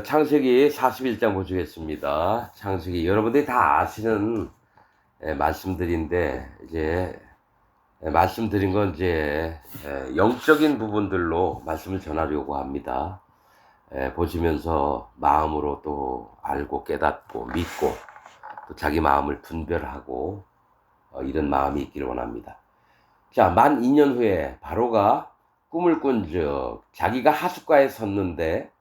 창세기 41장 보시겠습니다. 창세기 여러분들이 다 아시는 말씀들인데 이제 말씀드린 건 이제 영적인 부분들로 말씀을 전하려고 합니다. 보시면서 마음으로 또 알고 깨닫고 믿고 또 자기 마음을 분별하고 이런 마음이 있기를 원합니다. 자, 만 2년 후에 바로가 꿈을 꾼즉 자기가 하숫가에 섰는데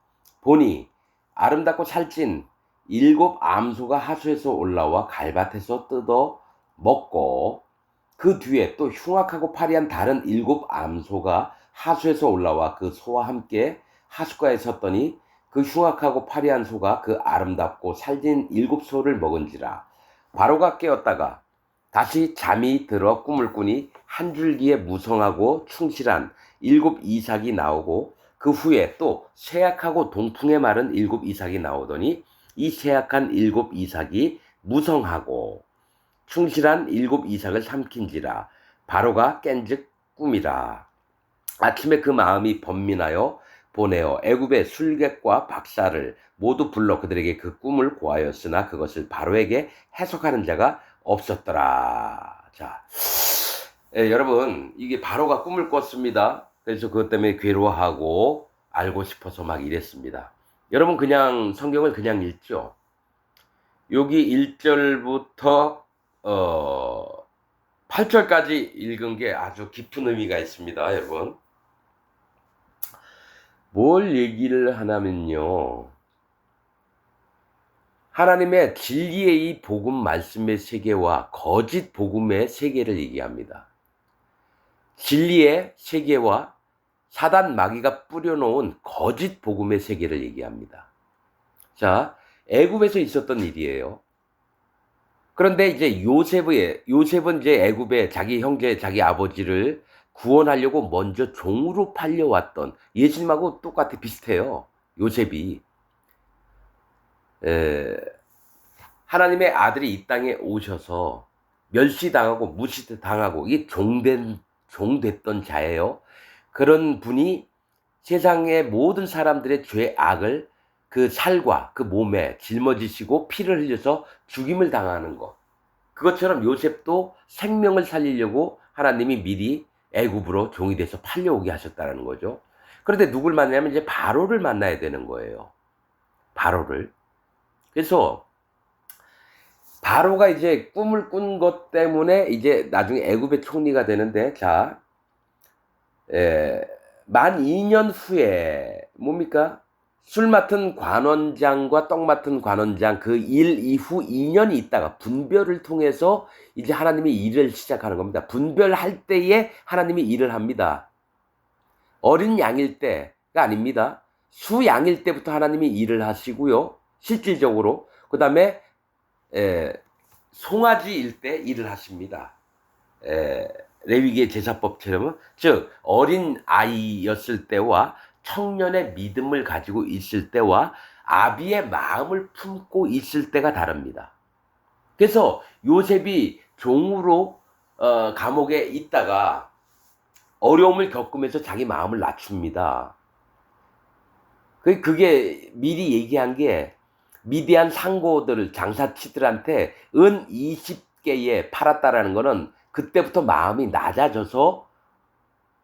보니 아름답고 살찐 7 암소가 하수에서 올라와 갈밭에서 뜯어 먹고 그 뒤에 또 흉악하고 파리한 다른 7 암소가 하수에서 올라와 그 소와 함께 하숫가에 섰더니 그 흉악하고 파리한 소가 그 아름답고 살찐 7 소를 먹은지라. 바로가 깨었다가 다시 잠이 들어 꿈을 꾸니 한 줄기에 무성하고 충실한 7 이삭이 나오고 그 후에 또 쇠약하고 동풍에 마른 7 이삭이 나오더니 이 쇠약한 7 이삭이 무성하고 충실한 7 이삭을 삼킨지라. 바로가 깬즉 꿈이라. 아침에 그 마음이 번민하여 보내어 애굽의 술객과 박사를 모두 불러 그들에게 그 꿈을 고하였으나 그것을 바로에게 해석하는 자가 없었더라. 자, 여러분, 이게 바로가 꿈을 꿨습니다. 그래서 그것 때문에 괴로워하고 알고 싶어서 막 이랬습니다. 여러분, 그냥 성경을 그냥 읽죠. 여기 1절부터 8절까지 읽은 게 아주 깊은 의미가 있습니다, 여러분. 뭘 얘기를 하냐면요, 하나님의 진리의 이 복음 말씀의 세계와 거짓 복음의 세계를 얘기합니다. 진리의 세계와 사단 마귀가 뿌려놓은 거짓 복음의 세계를 얘기합니다. 자, 애굽에서 있었던 일이에요. 그런데 이제 요셉은 이제 애굽에 자기 형제, 자기 아버지를 구원하려고 먼저 종으로 팔려왔던, 예수님하고 똑같아, 비슷해요. 요셉이. 하나님의 아들이 이 땅에 오셔서 멸시당하고 무시당하고 이게 종됐던 자예요. 그런 분이 세상의 모든 사람들의 죄악을 그 살과 그 몸에 짊어지시고 피를 흘려서 죽임을 당하는 것. 그것처럼 요셉도 생명을 살리려고 하나님이 미리 애굽으로 종이 돼서 팔려오게 하셨다는 거죠. 그런데 누굴 만나냐면 이제 바로를 만나야 되는 거예요. 바로를. 그래서 바로가 이제 꿈을 꾼 것 때문에 이제 나중에 애굽의 총리가 되는데, 자, 만 2년 후에 뭡니까? 술 맡은 관원장과 떡 맡은 관원장 그 일 이후 2년이 있다가 분별을 통해서 이제 하나님이 일을 시작하는 겁니다. 분별할 때에 하나님이 일을 합니다. 어린 양일 때가 아닙니다. 수양일 때부터 하나님이 일을 하시고요. 실질적으로. 그 다음에 송아지일 때 일을 하십니다. 레위기의 제사법처럼, 즉 어린 아이였을 때와 청년의 믿음을 가지고 있을 때와 아비의 마음을 품고 있을 때가 다릅니다. 그래서 요셉이 종으로 감옥에 있다가 어려움을 겪으면서 자기 마음을 낮춥니다. 그게 미리 얘기한 게, 미디안 상고들, 장사치들한테 은 20개에 팔았다라는 거는 그때부터 마음이 낮아져서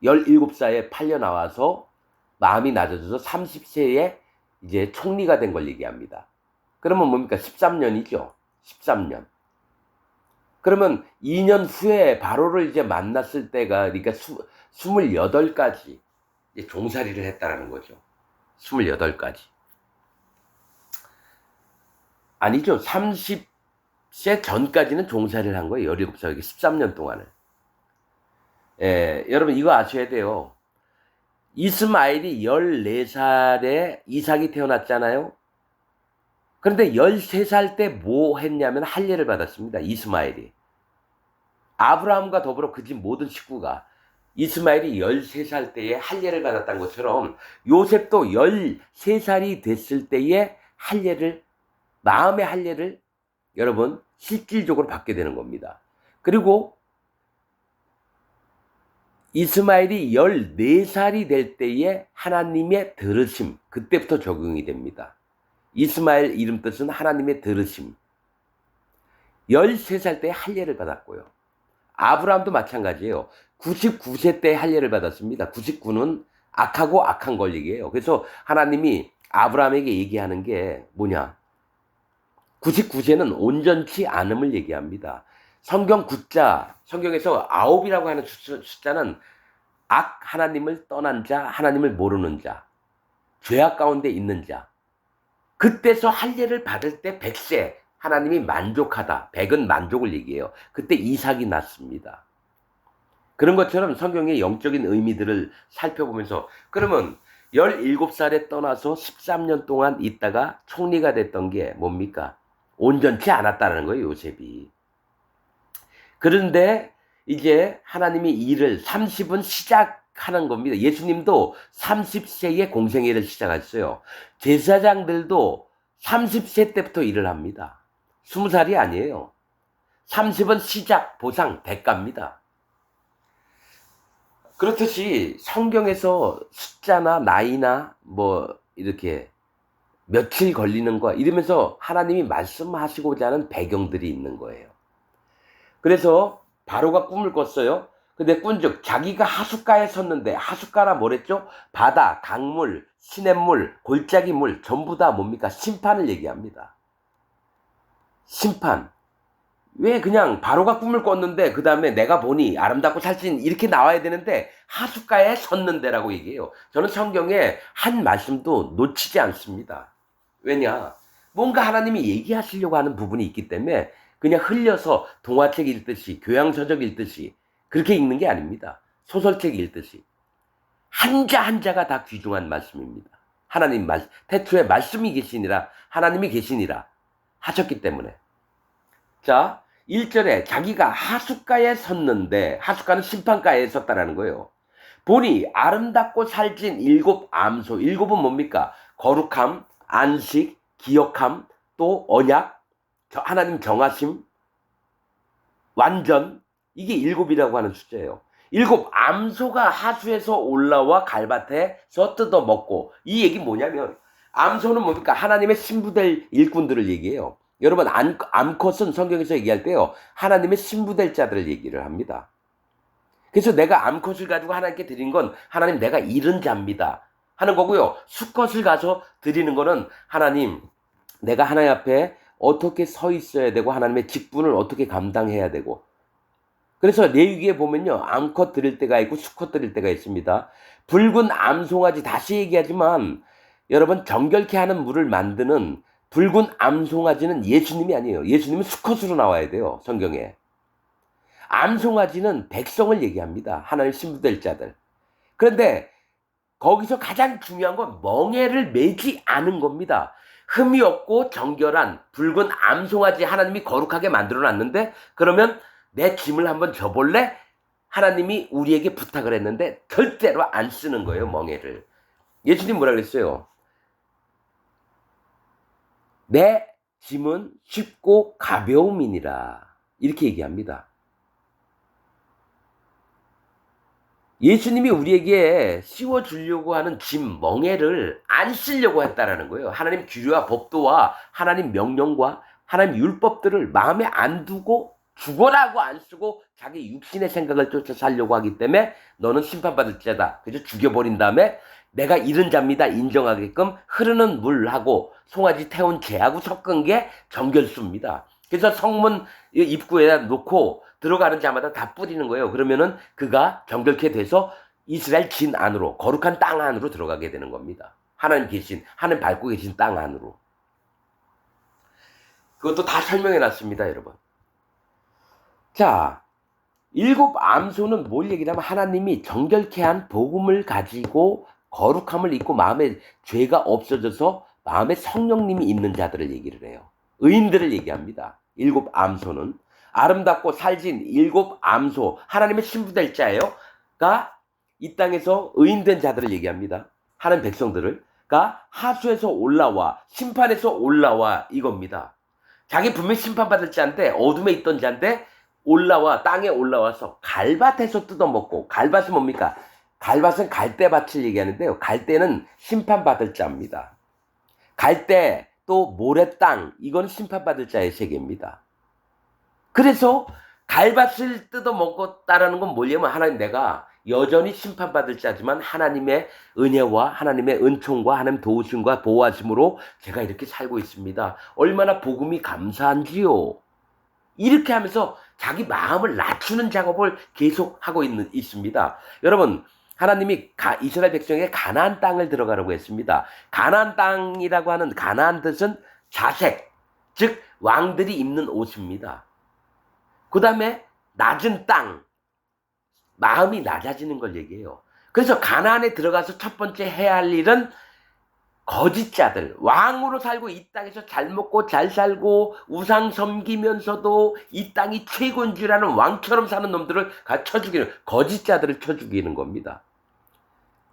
17살에 팔려 나와서 마음이 낮아져서 30세에 이제 총리가 된 걸 얘기합니다. 그러면 뭡니까? 13년이죠. 13년. 그러면 2년 후에 바로를 이제 만났을 때가, 그러니까 28까지 이제 종살이를 했다라는 거죠. 28까지. 아니죠. 30세 전까지는 종살이를 한 거예요. 17살, 13년 동안을. 여러분 이거 아셔야 돼요. 이스마엘이 14살에 이삭이 태어났잖아요. 그런데 13살 때 뭐 했냐면 할례를 받았습니다. 이스마엘이. 아브라함과 더불어 그 집 모든 식구가 이스마엘이 13살 때에 할례를 받았던 것처럼 요셉도 13살이 됐을 때에 할례를, 마음의 할례를 여러분 실질적으로 받게 되는 겁니다. 그리고 이스마엘이 14살이 될 때에 하나님의 들으심, 그때부터 적용이 됩니다. 이스마엘 이름 뜻은 하나님의 들으심. 13살 때 할례를 받았고요. 아브라함도 마찬가지예요. 99세 때 할례를 받았습니다. 99는 악하고 악한 걸 얘기해요. 그래서 하나님이 아브라함에게 얘기하는 게 뭐냐? 99세는 온전치 않음을 얘기합니다. 성경 9자, 성경에서 9이라고 하는 숫자는 하나님을 떠난 자, 하나님을 모르는 자, 죄악 가운데 있는 자. 그때서 할례를 받을 때 100세, 하나님이 만족하다. 100은 만족을 얘기해요. 그때 이삭이 났습니다. 그런 것처럼 성경의 영적인 의미들을 살펴보면서, 그러면 17살에 떠나서 13년 동안 있다가 총리가 됐던 게 뭡니까? 온전치 않았다는 거예요, 요셉이. 그런데 이제 하나님이 일을 30은 시작하는 겁니다. 예수님도 30세에 공생애를 시작했어요. 제사장들도 30세 때부터 일을 합니다. 20살이 아니에요. 30은 시작, 보상, 대가입니다. 그렇듯이 성경에서 숫자나 나이나 뭐 이렇게 며칠 걸리는 거 이러면서 하나님이 말씀하시고자 하는 배경들이 있는 거예요. 그래서 바로가 꿈을 꿨어요. 근데 꾼즉 자기가 하숫가에 섰는데, 하숫가라 뭐랬죠? 바다, 강물, 시냇물, 골짜기 물 전부 다 뭡니까? 심판을 얘기합니다. 심판. 왜 그냥 바로가 꿈을 꿨는데 그 다음에 내가 보니 아름답고 살찐 이렇게 나와야 되는데 하숫가에 섰는데라고 얘기해요. 저는 성경에 한 말씀도 놓치지 않습니다. 왜냐? 뭔가 하나님이 얘기하시려고 하는 부분이 있기 때문에 그냥 흘려서 동화책 읽듯이, 교양서적 읽듯이 그렇게 읽는 게 아닙니다. 소설책 읽듯이. 한자 한자가 다 귀중한 말씀입니다. 하나님 말씀, 태초에 말씀이 계시니라, 하나님이 계시니라 하셨기 때문에. 자, 1절에 자기가 하숫가에 섰는데, 하숫가는 심판가에 섰다라는 거예요. 보니 아름답고 살찐 7 암소. 7은 뭡니까? 거룩함, 안식, 기억함, 또 언약, 하나님 정하심, 완전. 이게 7이라고 하는 숫자예요. 7 암소가 하수에서 올라와 갈밭에서 뜯어먹고. 이 얘기 뭐냐면, 암소는 뭡니까? 하나님의 신부될 일꾼들을 얘기해요. 여러분, 암컷은 성경에서 얘기할 때요, 하나님의 신부될 자들을 얘기를 합니다. 그래서 내가 암컷을 가지고 하나님께 드린 건 하나님 내가 잃은 자입니다 하는 거고요. 수컷을 가서 드리는 거는 하나님 내가 하나님 앞에 어떻게 서 있어야 되고 하나님의 직분을 어떻게 감당해야 되고. 그래서 레위기에 보면요, 암컷 드릴 때가 있고 수컷 드릴 때가 있습니다. 붉은 암송아지, 다시 얘기하지만 여러분, 정결케 하는 물을 만드는 붉은 암송아지는 예수님이 아니에요. 예수님은 수컷으로 나와야 돼요, 성경에. 암송아지는 백성을 얘기합니다. 하나님 신부될 자들. 그런데 거기서 가장 중요한 건 멍에를 매지 않은 겁니다. 흠이 없고 정결한 붉은 암송아지 하나님이 거룩하게 만들어놨는데, 그러면 내 짐을 한번 져볼래? 하나님이 우리에게 부탁을 했는데 절대로 안 쓰는 거예요, 멍에를. 예수님 뭐라 그랬어요? 내 짐은 쉽고 가벼움이니라. 이렇게 얘기합니다. 예수님이 우리에게 씌워주려고 하는 짐, 멍에를 안 쓰려고 했다라는 거예요. 하나님 규례와 법도와 하나님 명령과 하나님 율법들을 마음에 안 두고 죽어라고 안 쓰고 자기 육신의 생각을 쫓아 살려고 하기 때문에 너는 심판받을 자다. 그래서 죽여버린 다음에 내가 잃은 자입니다 인정하게끔 흐르는 물하고 송아지 태운 재하고 섞은 게 정결수입니다. 그래서 성문 입구에다 놓고 들어가는 자마다 다 뿌리는 거예요. 그러면은 그가 정결케 돼서 이스라엘 진 안으로, 거룩한 땅 안으로 들어가게 되는 겁니다. 하나님 밟고 계신 땅 안으로. 그것도 다 설명해 놨습니다, 여러분. 자, 7 암소는 뭘 얘기하면 하나님이 정결케 한 복음을 가지고 거룩함을 입고 마음에 죄가 없어져서 마음에 성령님이 있는 자들을 얘기를 해요. 의인들을 얘기합니다. 7 암소는 아름답고 살진 7 암소, 하나님의 신부될 자예요.가 이 땅에서 의인된 자들을 얘기합니다. 하나님 백성들을.가 하수에서 올라와, 심판에서 올라와, 이겁니다. 자기 분명히 심판받을 자인데, 어둠에 있던 자인데 올라와, 땅에 올라와서 갈밭에서 뜯어먹고. 갈밭은 뭡니까? 갈밭은 갈대밭을 얘기하는데요, 갈대는 심판받을 자입니다. 갈대 또 모래 땅, 이건 심판받을 자의 세계입니다. 그래서 갈밭을 뜯어먹었다라는 건 뭐냐면 하나님 내가 여전히 심판받을 자지만 하나님의 은혜와 하나님의 은총과 하나님 도우심과 보호하심으로 제가 이렇게 살고 있습니다. 얼마나 복음이 감사한지요. 이렇게 하면서 자기 마음을 낮추는 작업을 계속하고 있습니다. 여러분, 하나님이 이스라엘 백성에게 가나안 땅을 들어가라고 했습니다. 가나안 땅이라고 하는 가나안 뜻은 자색, 즉 왕들이 입는 옷입니다. 그 다음에 낮은 땅, 마음이 낮아지는 걸 얘기해요. 그래서 가나안에 들어가서 첫 번째 해야 할 일은 거짓자들, 왕으로 살고 이 땅에서 잘 먹고 잘 살고 우상 섬기면서도 이 땅이 최고인 줄 아는 왕처럼 사는 놈들을 쳐 죽이는, 거짓자들을 쳐 죽이는 겁니다.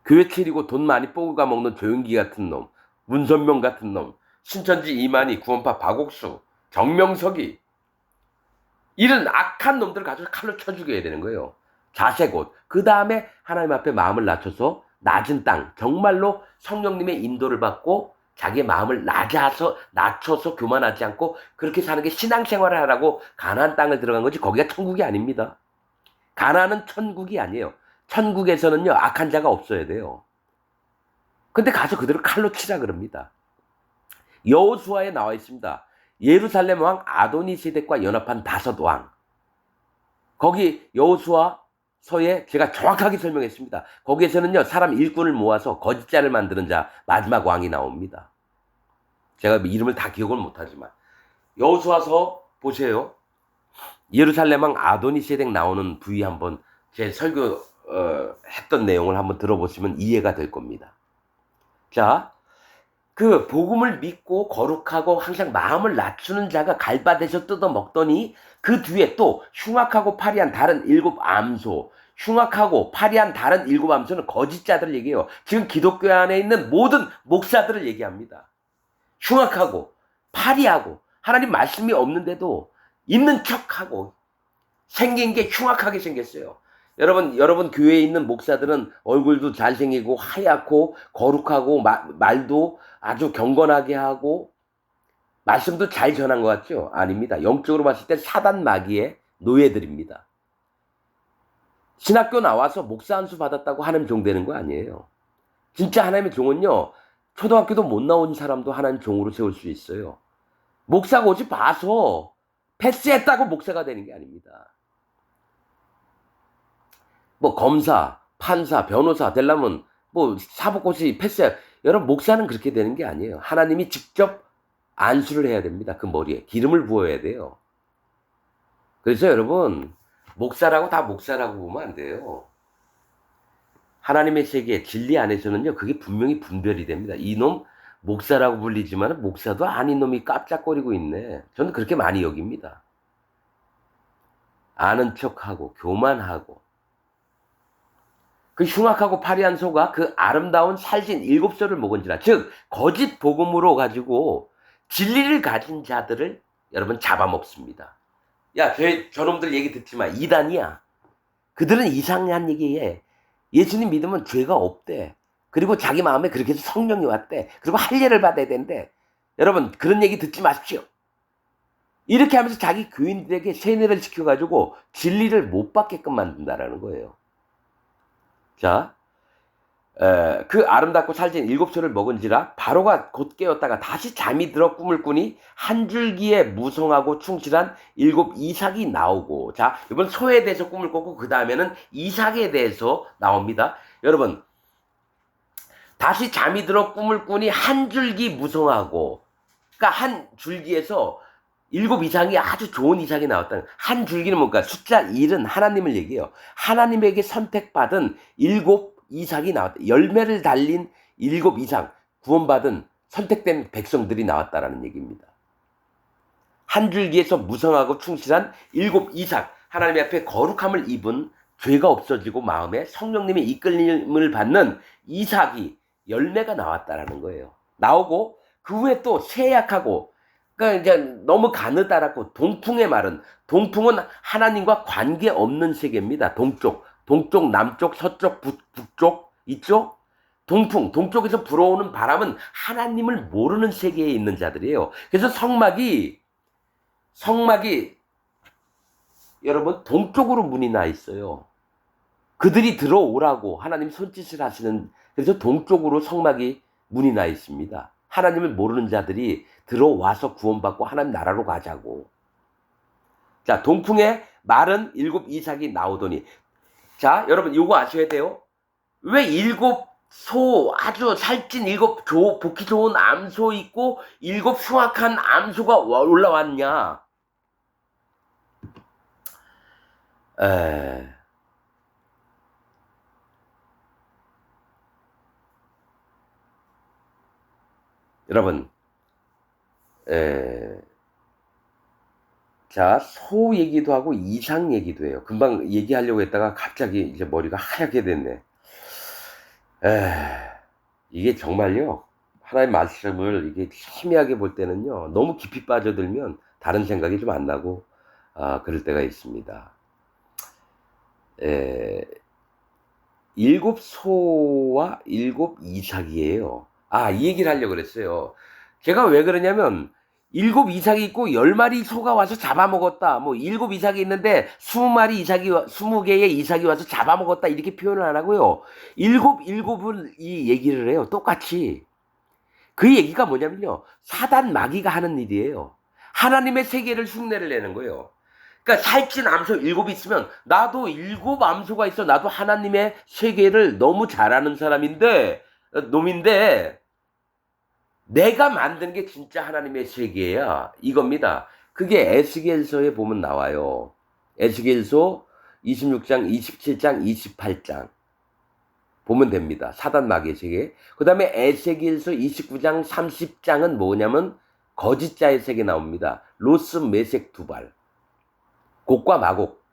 교회 차리고 돈 많이 뽑아가 먹는 조용기 같은 놈, 문선명 같은 놈, 신천지 이만희, 구원파 박옥수, 정명석이, 이런 악한 놈들을 가지고 칼로 쳐 죽여야 되는 거예요. 자색옷. 그 다음에 하나님 앞에 마음을 낮춰서 낮은 땅, 정말로 성령님의 인도를 받고 자기의 마음을 낮춰서 교만하지 않고 그렇게 사는 게 신앙생활을 하라고 가나안 땅을 들어간 거지 거기가 천국이 아닙니다. 가나안은 천국이 아니에요. 천국에서는요 악한 자가 없어야 돼요. 근데 가서 그대로 칼로 치라 그럽니다. 여호수아에 나와 있습니다. 예루살렘 왕 아도니세덱과 연합한 5왕. 거기 여호수아서에 제가 정확하게 설명했습니다. 거기에서는요 사람 일꾼을 모아서 거짓자를 만드는 자 마지막 왕이 나옵니다. 제가 이름을 다 기억을 못하지만 여호수아서 보세요. 예루살렘 왕 아도니세덱 나오는 부위 한번 제 설교 했던 내용을 한번 들어보시면 이해가 될 겁니다. 자, 그 복음을 믿고 거룩하고 항상 마음을 낮추는 자가 갈밭에서 뜯어먹더니 그 뒤에 또 흉악하고 파리한 다른 7 암소, 흉악하고 파리한 다른 7 암소는 거짓자들을 얘기해요. 지금 기독교 안에 있는 모든 목사들을 얘기합니다. 흉악하고 파리하고 하나님 말씀이 없는데도 있는 척하고 생긴 게 흉악하게 생겼어요. 여러분 교회에 있는 목사들은 얼굴도 잘생기고 하얗고 거룩하고 말도 아주 경건하게 하고 말씀도 잘 전한 것 같죠? 아닙니다. 영적으로 봤을 때 사단 마귀의 노예들입니다. 신학교 나와서 목사 한 수 받았다고 하나님 종 되는 거 아니에요. 진짜 하나님의 종은요 초등학교도 못 나온 사람도 하나님 종으로 세울 수 있어요. 목사가 오지 봐서 패스했다고 목사가 되는 게 아닙니다. 뭐 검사, 판사, 변호사 되려면 뭐 사법고시 패스해. 여러분 목사는 그렇게 되는 게 아니에요. 하나님이 직접 안수를 해야 됩니다. 그 머리에 기름을 부어야 돼요. 그래서 여러분 목사라고 다 목사라고 보면 안 돼요. 하나님의 세계 진리 안에서는요 그게 분명히 분별이 됩니다. 이놈 목사라고 불리지만 목사도 아닌 놈이 깜짝거리고 있네. 저는 그렇게 많이 여깁니다. 아는 척하고 교만하고 그 흉악하고 파리한 소가 그 아름다운 살진 7뼈를 먹은지라, 즉 거짓 복음으로 가지고 진리를 가진 자들을 여러분 잡아먹습니다. 야, 저놈들 얘기 듣지 마. 이단이야. 그들은 이상한 얘기해. 예수님 믿으면 죄가 없대. 그리고 자기 마음에 그렇게 해서 성령이 왔대. 그리고 할례를 받아야 된대. 여러분 그런 얘기 듣지 마십시오. 이렇게 하면서 자기 교인들에게 세뇌를 시켜가지고 진리를 못 받게끔 만든다라는 거예요. 자, 그 아름답고 살진 7뼈를 먹은지라 바로가 곧 깨었다가 다시 잠이 들어 꿈을 꾸니 한 줄기에 무성하고 충실한 7 이삭이 나오고. 자, 이번 소에 대해서 꿈을 꿨고 그 다음에는 이삭에 대해서 나옵니다. 여러분 다시 잠이 들어 꿈을 꾸니 한 줄기 무성하고, 그러니까 한 줄기에서 7 이상이 아주 좋은 이삭이 나왔다. 한 줄기는 뭔가 숫자 1은 하나님을 얘기해요. 하나님에게 선택받은 7 이삭이 나왔다. 열매를 달린 7 이상 구원받은 선택된 백성들이 나왔다라는 얘기입니다. 한 줄기에서 무성하고 충실한 7 이삭, 하나님 앞에 거룩함을 입은 죄가 없어지고 마음에 성령님의 이끌림을 받는 이삭이 열매가 나왔다라는 거예요. 나오고 그 후에 또 세약하고, 그러니까 이제 너무 가느다랗고, 동풍의 말은, 동풍은 하나님과 관계없는 세계입니다. 동쪽, 남쪽, 서쪽, 북쪽, 이쪽. 동쪽에서 불어오는 바람은 하나님을 모르는 세계에 있는 자들이에요. 그래서 성막이 여러분 동쪽으로 문이 나 있어요. 그들이 들어오라고 하나님 손짓을 하시는, 그래서 동쪽으로 성막이 문이 나 있습니다. 하나님을 모르는 자들이 들어와서 구원받고 하나님 나라로 가자고. 자, 동풍에 마른 7 이삭이 나오더니, 자, 여러분 요거 아셔야 돼요. 왜 7 소, 아주 살찐 7 복기 좋은 암소 있고 7 흉악한 암소가 올라왔냐? 여러분, 자, 소 얘기도 하고 이삭 얘기도 해요. 금방 얘기하려고 했다가 갑자기 이제 머리가 하얗게 됐네. 이게 정말요, 하나님 말씀을 이게 희미하게 볼 때는요, 너무 깊이 빠져들면 다른 생각이 좀 안 나고, 그럴 때가 있습니다. 7 소와 7 이삭이에요. 이 얘기를 하려고 그랬어요. 제가 왜 그러냐면, 7 이삭이 있고 10마리 소가 와서 잡아먹었다. 뭐 7 이삭이 있는데 20개의 이삭이 와서 잡아먹었다. 이렇게 표현을 안 하고요. 7은 이 얘기를 해요. 똑같이. 그 얘기가 뭐냐면요, 사단 마귀가 하는 일이에요. 하나님의 세계를 흉내를 내는 거예요. 그러니까 살찐 암소 7 있으면 나도 7 암소가 있어. 나도 하나님의 세계를 너무 잘하는 놈인데 내가 만든 게 진짜 하나님의 세계야. 이겁니다. 그게 에스겔서에 보면 나와요. 에스겔서 26장, 27장, 28장 보면 됩니다. 사단 마귀의 세계. 그 다음에 에스겔서 29장, 30장은 뭐냐면 거짓자의 세계 나옵니다. 로스, 메색, 두발. 곡과 마곡,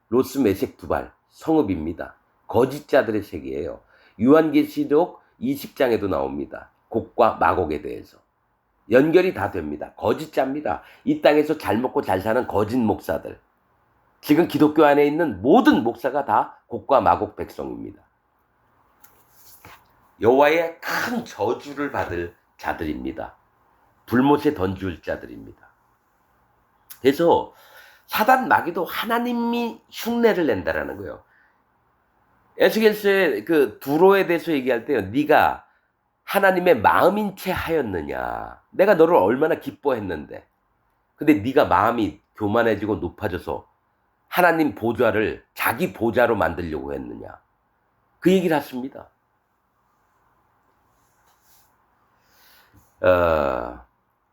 로스, 메색, 두발, 성읍입니다. 거짓자들의 세계예요. 요한계시록 20장에도 나옵니다. 곡과 마곡에 대해서. 연결이 다 됩니다. 거짓자입니다. 이 땅에서 잘 먹고 잘 사는 거짓 목사들. 지금 기독교 안에 있는 모든 목사가 다 곡과 마곡 백성입니다. 여호와의 큰 저주를 받을 자들입니다. 불못에 던질 자들입니다. 그래서 사단 마귀도 하나님이 흉내를 낸다라는 거예요. 에스겔서의 그 두로에 대해서 얘기할 때요, 네가 하나님의 마음인 채 하였느냐. 내가 너를 얼마나 기뻐했는데. 근데 네가 마음이 교만해지고 높아져서 하나님 보좌를 자기 보좌로 만들려고 했느냐. 그 얘기를 하십니다.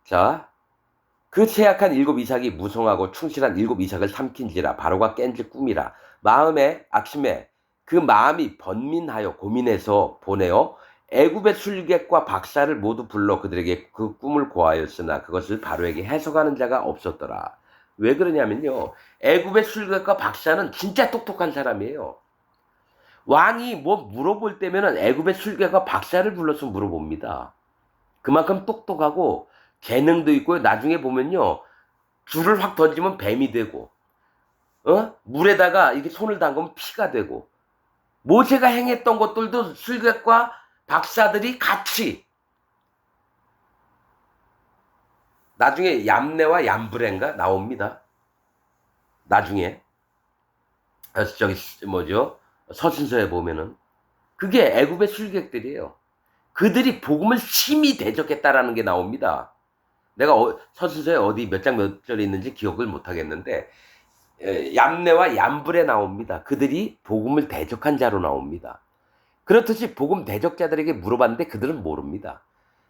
자, 그 채약한 7 이삭이 무성하고 충실한 7 이삭을 삼킨지라. 바로가 깬지 꿈이라. 마음에 악심에 그 마음이 번민하여 고민해서 보내어 애굽의 술객과 박사를 모두 불러 그들에게 그 꿈을 고하였으나 그것을 바로에게 해석하는 자가 없었더라. 왜 그러냐면요, 애굽의 술객과 박사는 진짜 똑똑한 사람이에요. 왕이 뭐 물어볼 때면은 애굽의 술객과 박사를 불러서 물어봅니다. 그만큼 똑똑하고 재능도 있고요. 나중에 보면요, 줄을 확 던지면 뱀이 되고, 물에다가 이렇게 손을 담그면 피가 되고, 모세가 행했던 것들도 술객과 박사들이 같이, 나중에 얌네와 얌브레인가 나옵니다. 나중에 저기 뭐죠, 서신서에 보면은 그게 애굽의 술객들이에요. 그들이 복음을 심히 대적했다라는 게 나옵니다. 내가 서신서에 어디 몇 장 몇 절에 있는지 기억을 못 하겠는데, 얌네와 얌브레 나옵니다. 그들이 복음을 대적한 자로 나옵니다. 그렇듯이 복음 대적자들에게 물어봤는데 그들은 모릅니다.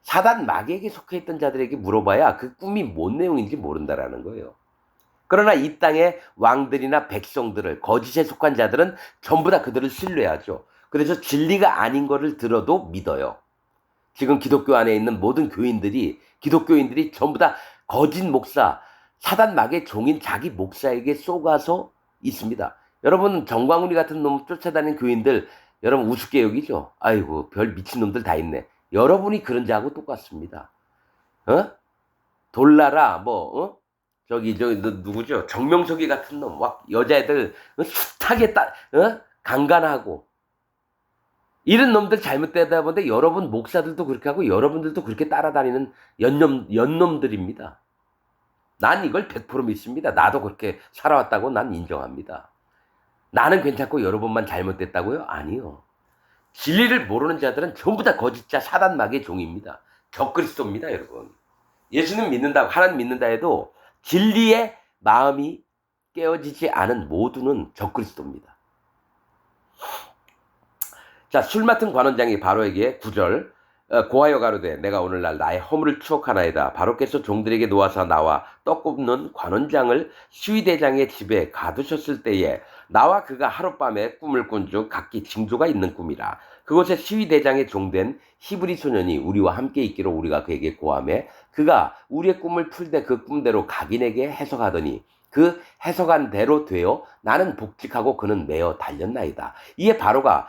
사단 마귀에게 속해 있던 자들에게 물어봐야 그 꿈이 뭔 내용인지 모른다라는 거예요. 그러나 이 땅의 왕들이나 백성들을, 거짓에 속한 자들은 전부 다 그들을 신뢰하죠. 그래서 진리가 아닌 거를 들어도 믿어요. 지금 기독교 안에 있는 모든 기독교인들이 전부 다 거짓 목사, 사단 마귀의 종인 자기 목사에게 쏘가서 있습니다. 여러분, 정광훈이 같은 놈 쫓아다니는 교인들, 여러분 우습게 여기죠? 아이고, 별 미친놈들 다 있네. 여러분이 그런 자하고 똑같습니다. 돌나라, 저기 누구죠? 정명석이 같은 놈, 막 여자애들 숱하게 간간하고, 이런 놈들 잘못되다 보는데 여러분 목사들도 그렇게 하고 여러분들도 그렇게 따라다니는 연놈들입니다. 난 이걸 100% 믿습니다. 나도 그렇게 살아왔다고 난 인정합니다. 나는 괜찮고 여러분만 잘못됐다고요? 아니요. 진리를 모르는 자들은 전부 다 거짓자 사단마귀의 종입니다. 적그리스도입니다, 여러분. 예수는 믿는다고 하나님 믿는다 해도 진리의 마음이 깨어지지 않은 모두는 적그리스도입니다. 자, 술 맡은 관원장이 바로에게 9절 고하여 가로되 내가 오늘날 나의 허물을 추억하나이다. 바로께서 종들에게 놓아서 나와 떡 굽는 관원장을 시위대장의 집에 가두셨을 때에 나와 그가 하룻밤에 꿈을 꾼 중 각기 징조가 있는 꿈이라. 그곳에 시위대장의 종된 히브리 소년이 우리와 함께 있기로 우리가 그에게 고하매 그가 우리의 꿈을 풀되 그 꿈대로 각인에게 해석하더니 그 해석한 대로 되어 나는 복직하고 그는 매어 달렸나이다. 이에 바로가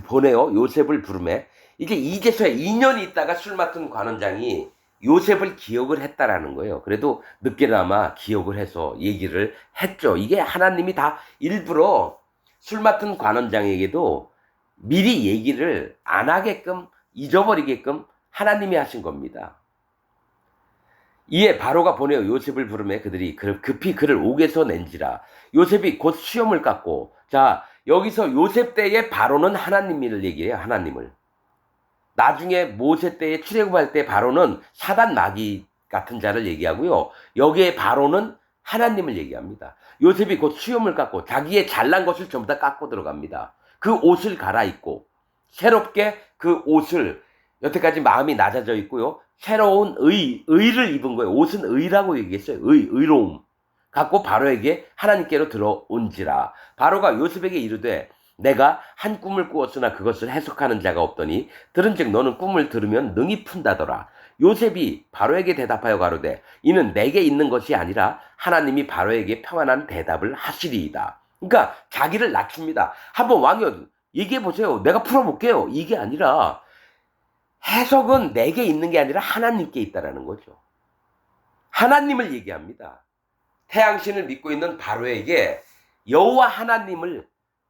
보내어 요셉을 부르매 이제 이제서야 2년이 있다가 술 맡은 관원장이 요셉을 기억을 했다라는 거예요. 그래도 늦게나마 기억을 해서 얘기를 했죠. 이게 하나님이 다 일부러 술 맡은 관원장에게도 미리 얘기를 안 하게끔 잊어버리게끔 하나님이 하신 겁니다. 이에 바로가 보내어 요셉을 부르매 그들이 급히 그를 옥에서 낸지라. 요셉이 곧 수염을 깎고, 자, 여기서 요셉 때의 바로는 하나님을 얘기해요. 하나님을. 나중에 모세 때에 출애굽할 때 바로는 사단 마귀 같은 자를 얘기하고요. 여기에 바로는 하나님을 얘기합니다. 요셉이 곧 수염을 깎고 자기의 잘난 것을 전부 다 깎고 들어갑니다. 그 옷을 갈아입고 새롭게 그 옷을, 여태까지 마음이 낮아져 있고요. 새로운 의를 입은 거예요. 옷은 의라고 얘기했어요. 의로움. 갖고 바로에게 하나님께로 들어온지라. 바로가 요셉에게 이르되 내가 한 꿈을 꾸었으나 그것을 해석하는 자가 없더니 들은즉 너는 꿈을 들으면 능히 푼다더라. 요셉이 바로에게 대답하여 가로되 이는 내게 있는 것이 아니라 하나님이 바로에게 평안한 대답을 하시리이다. 그러니까 자기를 낮춥니다. 한번 왕이여 얘기해 보세요. 내가 풀어볼게요. 이게 아니라 해석은 내게 있는 게 아니라 하나님께 있다라는 거죠. 하나님을 얘기합니다. 태양신을 믿고 있는 바로에게 여호와 하나님을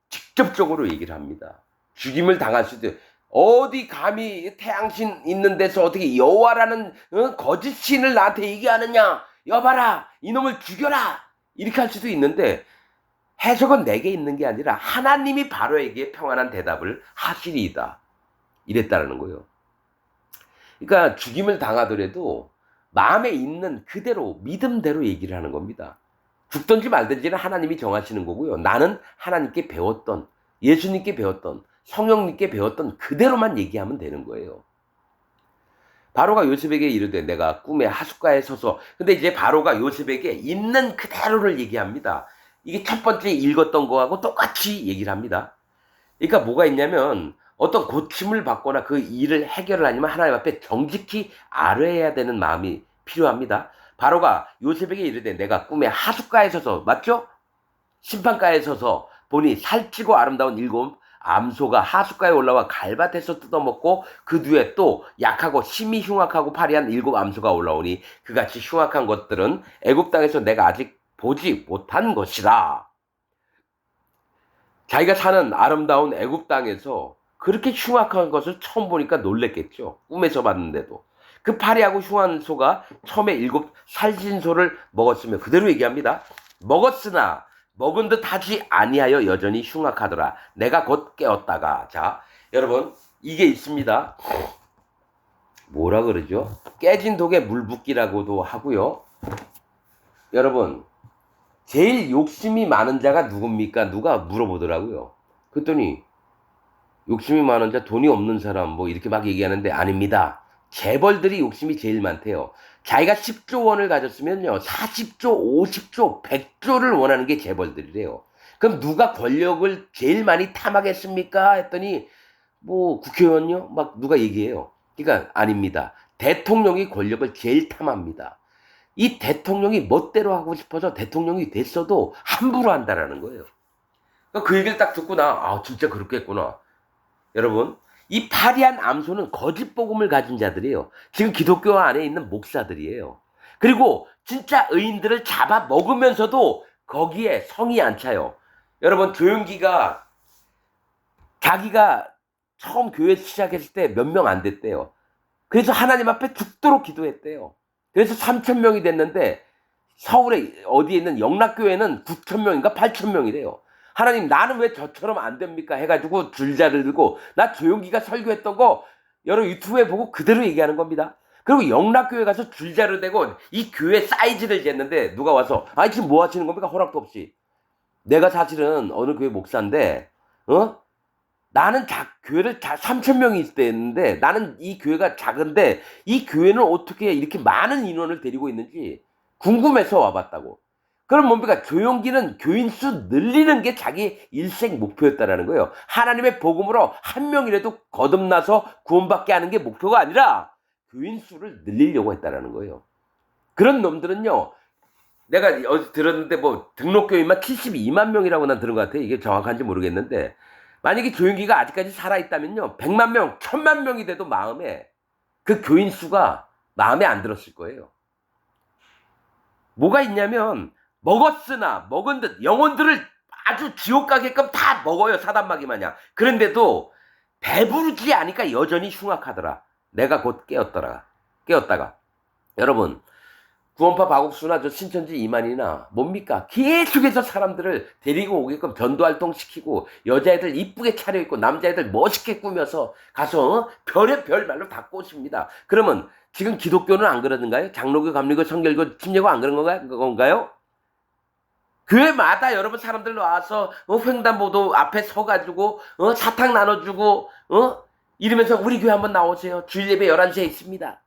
직접적으로 얘기를 합니다. 죽임을 당할 수도, 어디 감히 태양신 있는 데서 어떻게 여호와라는 거짓 신을 나한테 얘기하느냐, 여봐라 이놈을 죽여라, 이렇게 할 수도 있는데 해석은 내게 있는 게 아니라 하나님이 바로에게 평안한 대답을 하시리이다, 이랬다라는 거예요. 그러니까 죽임을 당하더라도 마음에 있는 그대로 믿음대로 얘기를 하는 겁니다. 죽든지 말든지는 하나님이 정하시는 거고요. 나는 하나님께 배웠던, 예수님께 배웠던, 성령님께 배웠던 그대로만 얘기하면 되는 거예요. 바로가 요셉에게 이르되 내가 꿈에 하숫가에 서서, 근데 이제 바로가 요셉에게 있는 그대로를 얘기합니다. 이게 첫 번째 읽었던 거하고 똑같이 얘기를 합니다. 그러니까 뭐가 있냐면 어떤 고침을 받거나 그 일을 해결을 하려면 하나님 앞에 정직히 아뢰야 되는 마음이 필요합니다. 바로가 요셉에게 이르되 내가 꿈에 하숫가에 서서, 맞죠? 심판가에 서서 보니 살찌고 아름다운 7 암소가 하숫가에 올라와 갈밭에서 뜯어먹고 그 뒤에 또 약하고 심히 흉악하고 파리한 7 암소가 올라오니 그같이 흉악한 것들은 애굽 땅에서 내가 아직 보지 못한 것이라. 자기가 사는 아름다운 애굽 땅에서 그렇게 흉악한 것을 처음 보니까 놀랬겠죠. 꿈에서 봤는데도. 그 파리하고 흉한 소가 처음에 7 살찐 소를 먹었으며, 그대로 얘기합니다. 먹었으나 먹은 듯 하지 아니하여 여전히 흉악하더라. 내가 곧 깨었다가. 자, 여러분 이게 있습니다. 뭐라 그러죠? 깨진 독에 물 붓기라고도 하고요. 여러분 제일 욕심이 많은 자가 누굽니까? 누가 물어보더라고요. 그랬더니 욕심이 많은 자, 돈이 없는 사람 뭐 이렇게 막 얘기하는데 아닙니다. 재벌들이 욕심이 제일 많대요. 자기가 10조 원을 가졌으면요 40조, 50조, 100조를 원하는 게 재벌들이래요. 그럼 누가 권력을 제일 많이 탐하겠습니까? 했더니 뭐 국회의원요? 막 누가 얘기해요. 그러니까 아닙니다. 대통령이 권력을 제일 탐합니다. 이 대통령이 멋대로 하고 싶어서 대통령이 됐어도 함부로 한다라는 거예요. 그러니까 그 얘기를 딱 듣고 나 진짜 그렇겠구나. 여러분 이 파리한 암소는 거짓 복음을 가진 자들이에요. 지금 기독교 안에 있는 목사들이에요. 그리고 진짜 의인들을 잡아 먹으면서도 거기에 성이 안 차요. 여러분 조용기가 자기가 처음 교회 시작했을 때 몇 명 안 됐대요. 그래서 하나님 앞에 죽도록 기도했대요. 그래서 3,000명이 됐는데 서울에 어디에 있는 영락교회는 9,000명인가 8,000명이래요. 하나님 나는 왜 저처럼 안 됩니까? 해가지고 줄자를 들고 나 조용기가 설교했던 거 여러 유튜브에 보고 그대로 얘기하는 겁니다. 그리고 영락교회 가서 줄자를 대고 이 교회 사이즈를 쟀는데 누가 와서 아니 지금 뭐 하시는 겁니까? 허락도 없이. 내가 사실은 어느 교회 목사인데 나는 교회를 3,000명이 있을 때 했는데 나는 이 교회가 작은데 이 교회는 어떻게 이렇게 많은 인원을 데리고 있는지 궁금해서 와봤다고. 그럼 뭡니까? 조용기는 교인 수 늘리는 게 자기 일생 목표였다라는 거예요. 하나님의 복음으로 한 명이라도 거듭나서 구원받게 하는 게 목표가 아니라 교인 수를 늘리려고 했다라는 거예요. 그런 놈들은요. 내가 어디 들었는데 뭐 등록교인만 72만 명이라고 난 들은 것 같아. 이게 정확한지 모르겠는데 만약에 조용기가 아직까지 살아있다면요. 100만 명, 1000만 명이 돼도 마음에 그 교인 수가 마음에 안 들었을 거예요. 뭐가 있냐면 먹었으나 먹은 듯 영혼들을 아주 지옥 가게끔 다 먹어요. 사단마귀 마냥. 그런데도 배부르지 않으니까 여전히 흉악하더라. 내가 곧 깨었다가 여러분 구원파 박옥수나 저 신천지 이만희나 뭡니까? 계속해서 사람들을 데리고 오게끔 전도활동 시키고 여자애들 이쁘게 차려입고 남자애들 멋있게 꾸며서 가서 별의별 말로 다 꼬십니다. 그러면 지금 기독교는 안 그러는가요? 장로교, 감리교, 성결교, 침례교 안 그런 건가요? 교회마다 여러분 사람들 와서 횡단보도 앞에 서가지고 사탕 나눠주고 이러면서 우리 교회 한번 나오세요. 주일 예배 11시에 있습니다.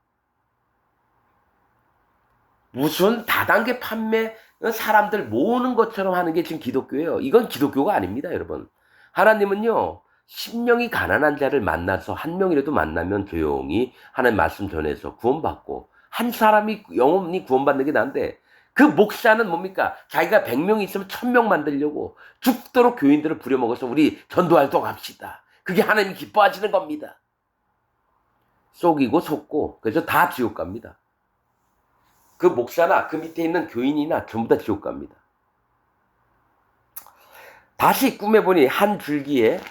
무슨 다단계 판매 사람들 모으는 것처럼 하는 게 지금 기독교예요. 이건 기독교가 아닙니다, 여러분. 하나님은요. 10명이 가난한 자를 만나서 한 명이라도 만나면 조용히 하나님 말씀 전해서 구원받고 한 사람이 영혼이 구원받는 게 난데 그 목사는 뭡니까? 자기가 100명이 있으면 1000명 만들려고 죽도록 교인들을 부려먹어서 우리 전도활동 합시다. 그게 하나님이 기뻐하시는 겁니다. 속이고 속고 그래서 다 지옥 갑니다. 그 목사나 그 밑에 있는 교인이나 전부 다 지옥 갑니다. 다시 꿈에 보니 한 줄기에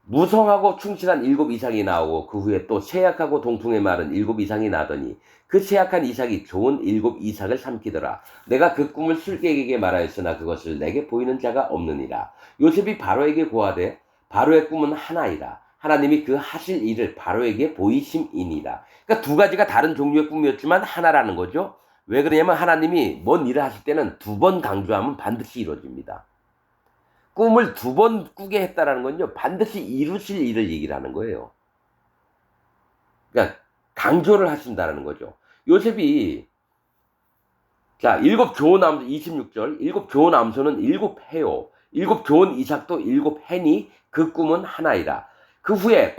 무성하고 충실한 7 이삭이 나오고 그 후에 또 쇠약하고 동풍에 마른 7 이삭이 나더니 그 쇠약한 이삭이 좋은 7 이삭을 삼키더라. 내가 그 꿈을 술객에게 말하였으나 그것을 내게 보이는 자가 없느니라. 요셉이 바로에게 고하되 바로의 꿈은 하나이라. 하나님이 그 하실 일을 바로에게 보이심이니라. 그러니까 두 가지가 다른 종류의 꿈이었지만 하나라는 거죠. 왜 그러냐면 하나님이 뭔 일을 하실 때는 2번 강조하면 반드시 이루어집니다. 꿈을 2번 꾸게 했다라는 건요. 반드시 이루실 일을 얘기를 하는 거예요. 그러니까 강조를 하신다는 거죠. 요셉이 자 7 좋은 암소 26절 7 좋은 암소는 7 해요. 7 좋은 이삭도 7 해니 그 꿈은 하나이라. 그 후에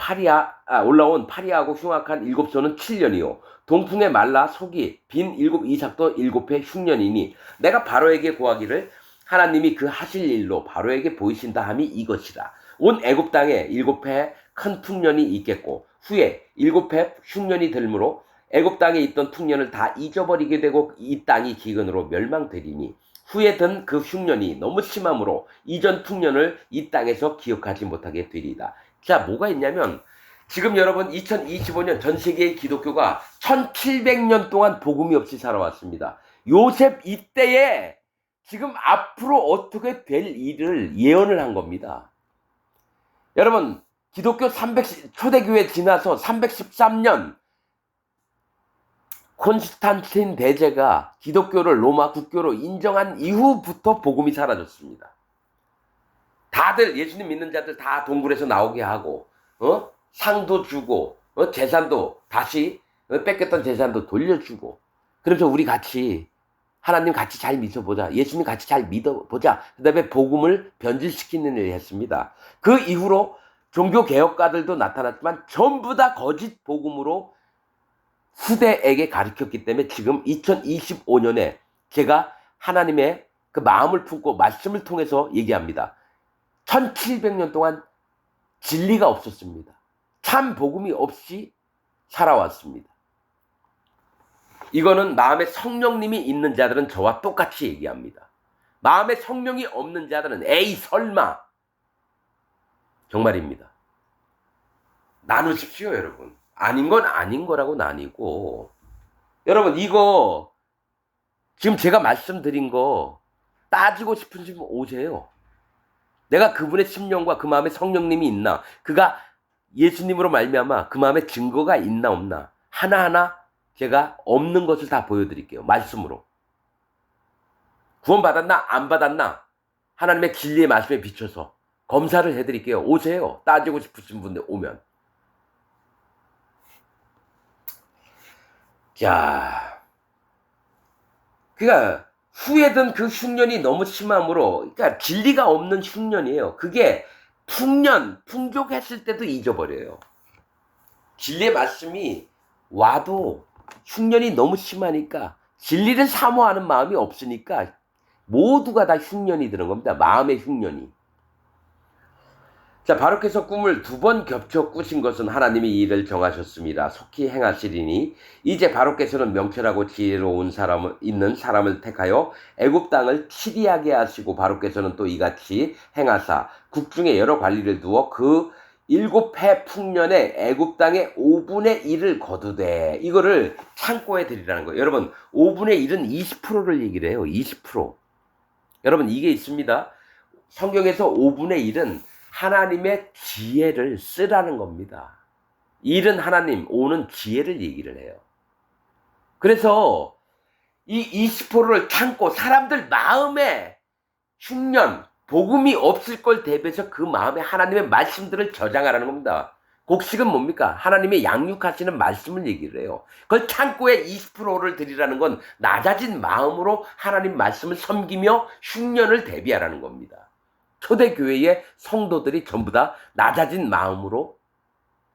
올라온 파리하고 흉악한 7소는 7년이요. 동풍에 말라 속이 빈 7 이삭도 7해 흉년이니 내가 바로에게 고하기를 하나님이 그 하실 일로 바로에게 보이신다 함이 이것이라. 온 애굽 땅에 7해 큰 풍년이 있겠고 후에 7해 흉년이 들므로 애굽 땅에 있던 풍년을 다 잊어버리게 되고 이 땅이 기근으로 멸망되리니 후에 든 그 흉년이 너무 심함으로 이전 풍년을 이 땅에서 기억하지 못하게 되리이다. 자, 뭐가 있냐면 지금 여러분 2025년 전 세계의 기독교가 1700년 동안 복음이 없이 살아왔습니다. 요셉 이때에 지금 앞으로 어떻게 될 일을 예언을 한 겁니다. 여러분 기독교 초대교회 지나서 313년 콘스탄틴 대제가 기독교를 로마 국교로 인정한 이후부터 복음이 사라졌습니다. 다들 예수님 믿는 자들 다 동굴에서 나오게 하고 상도 주고 재산도 다시 뺏겼던 재산도 돌려주고 그래서 우리 같이 하나님 같이 잘 믿어보자. 예수님 같이 잘 믿어보자. 그 다음에 복음을 변질시키는 일을 했습니다. 그 이후로 종교개혁가들도 나타났지만 전부 다 거짓 복음으로 후대에게 가르쳤기 때문에 지금 2025년에 제가 하나님의 그 마음을 품고 말씀을 통해서 얘기합니다. 1700년 동안 진리가 없었습니다. 참 복음이 없이 살아왔습니다. 이거는 마음에 성령님이 있는 자들은 저와 똑같이 얘기합니다. 마음에 성령이 없는 자들은 에이 설마 정말입니다. 나누십시오, 여러분. 아닌 건 아닌 거라고 나뉘고. 여러분, 이거 지금 제가 말씀드린 거 따지고 싶으시면 오세요. 내가 그분의 심령과 그 마음에 성령님이 있나, 그가 예수님으로 말미암아 그 마음에 증거가 있나 없나, 하나하나 제가 없는 것을 다 보여드릴게요. 말씀으로. 구원받았나 안 받았나 하나님의 진리의 말씀에 비춰서 검사를 해드릴게요. 오세요. 따지고 싶으신 분들 오면. 자, 그러니까 후회든 그 흉년이 너무 심함으로, 그러니까 진리가 없는 흉년이에요. 그게 풍년, 풍족했을 때도 잊어버려요. 진리의 말씀이 와도 흉년이 너무 심하니까, 진리를 사모하는 마음이 없으니까 모두가 다 흉년이 드는 겁니다. 마음의 흉년이. 자, 바로께서 꿈을 2번 겹쳐 꾸신 것은 하나님이 이 일을 정하셨습니다. 속히 행하시리니 이제 바로께서는 명철하고 지혜로운 있는 사람을 택하여 애굽 땅을 치리하게 하시고, 바로께서는 또 이같이 행하사 국중에 여러 관리를 두어 그 7해 풍년에 애굽 땅의 5분의 1을 거두되, 이거를 창고에 드리라는 거예요. 여러분, 5분의 1은 20%를 얘기를 해요. 20%. 여러분, 이게 있습니다. 성경에서 5분의 1은 하나님의 지혜를 쓰라는 겁니다. 1은 하나님, 5는 지혜를 얘기를 해요. 그래서 이 20%를 참고 사람들 마음에 흉년, 복음이 없을 걸 대비해서 그 마음에 하나님의 말씀들을 저장하라는 겁니다. 곡식은 뭡니까? 하나님의 양육하시는 말씀을 얘기를 해요. 그걸 창고에 20%를 드리라는 건 낮아진 마음으로 하나님 말씀을 섬기며 흉년을 대비하라는 겁니다. 초대교회의 성도들이 전부 다 낮아진 마음으로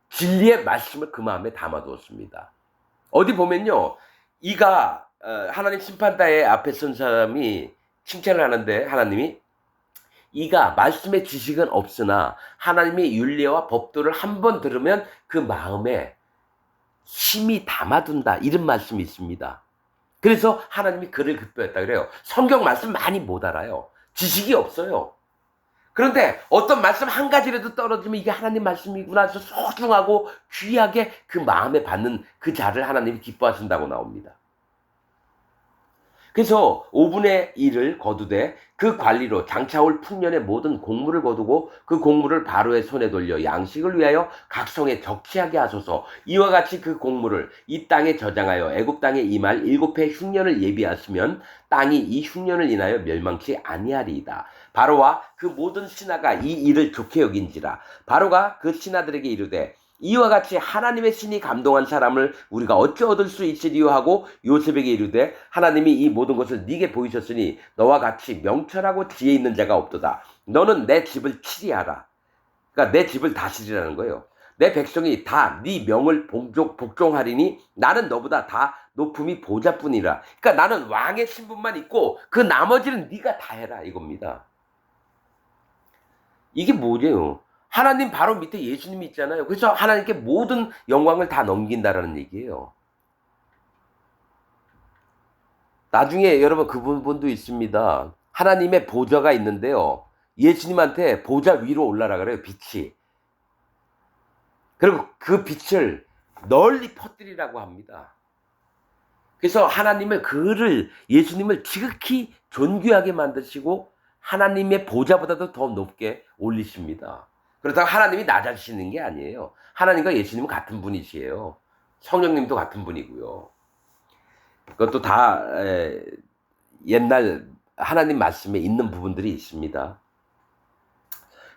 진리의 말씀을 그 마음에 담아두었습니다. 어디 보면요, 이가 하나님 심판대에 앞에 선 사람이 칭찬을 하는데, 하나님이 이가 말씀의 지식은 없으나 하나님의 윤리와 법도를 한번 들으면 그 마음에 힘이 담아둔다, 이런 말씀이 있습니다. 그래서 하나님이 그를 기뻐했다 그래요. 성경 말씀 많이 못 알아요. 지식이 없어요. 그런데 어떤 말씀 한 가지라도 떨어지면 이게 하나님 말씀이구나 해서 소중하고 귀하게 그 마음에 받는 그 자를 하나님이 기뻐하신다고 나옵니다. 그래서 5분의 1을 거두되 그 관리로 장차올 풍년의 모든 곡물을 거두고 그 곡물을 바로의 손에 돌려 양식을 위하여 각 성에 적치하게 하소서. 이와 같이 그 곡물을 이 땅에 저장하여 애굽 땅에 임할 7해 흉년을 예비하시면 땅이 이 흉년을 인하여 멸망치 아니하리이다. 바로와 그 모든 신하가 이 일을 좋게 여긴지라. 바로가 그 신하들에게 이르되 이와 같이 하나님의 신이 감동한 사람을 우리가 어찌 얻을 수 있으리요 하고 요셉에게 이르되 하나님이 이 모든 것을 네게 보이셨으니 너와 같이 명철하고 지혜 있는 자가 없도다. 너는 내 집을 치리하라. 그러니까 내 집을 다스리라는 거예요. 내 백성이 다 네 명을 복종하리니 나는 너보다 다 높음이 보좌뿐이라. 그러니까 나는 왕의 신분만 있고 그 나머지는 네가 다 해라, 이겁니다. 이게 뭐예요? 하나님 바로 밑에 예수님이 있잖아요. 그래서 하나님께 모든 영광을 다 넘긴다라는 얘기예요. 나중에 여러분 그 부분도 있습니다. 하나님의 보좌가 있는데요, 예수님한테 보좌 위로 올라라 그래요, 빛이. 그리고 그 빛을 널리 퍼뜨리라고 합니다. 그래서 하나님을, 예수님을 지극히 존귀하게 만드시고 하나님의 보좌보다도 더 높게 올리십니다. 그렇다고 하나님이 낮아지시는 게 아니에요. 하나님과 예수님은 같은 분이시에요. 성령님도 같은 분이고요. 그것도 다 옛날 하나님 말씀에 있는 부분들이 있습니다.